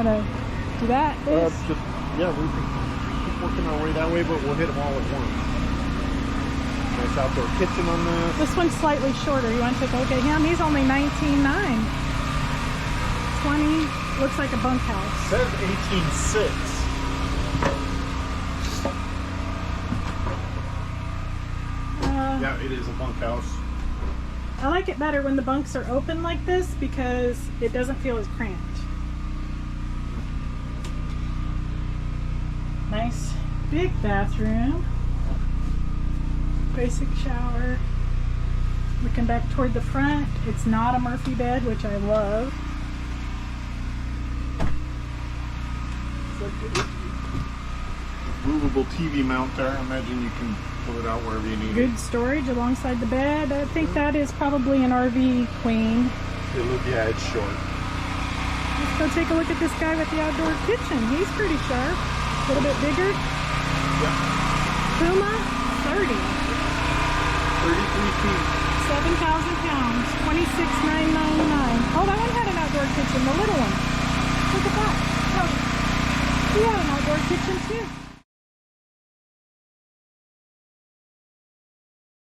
gonna do that? Yeah, we can keep working our way that way, but we'll hit them all at once. Nice outdoor kitchen on this. This one's slightly shorter. You want to take a look at him? He's only $19,900. 20, looks like a bunkhouse. Says 18.6. Yeah, it is a bunkhouse. I like it better when the bunks are open like this because it doesn't feel as cramped. Nice big bathroom. Basic shower. Looking back toward the front, it's not a Murphy bed, which I love. Movable TV mount there. I imagine you can pull it out wherever you need it. Good storage alongside the bed. I think that is probably an RV queen. Yeah, it's short. Let's go take a look at this guy with the outdoor kitchen. He's pretty sharp. A little bit bigger. Yep. Puma 30. 33 feet. 7,000 pounds. 26,999. Oh, that one had an outdoor kitchen. The little one. Look at that. Oh, he had an outdoor kitchen too.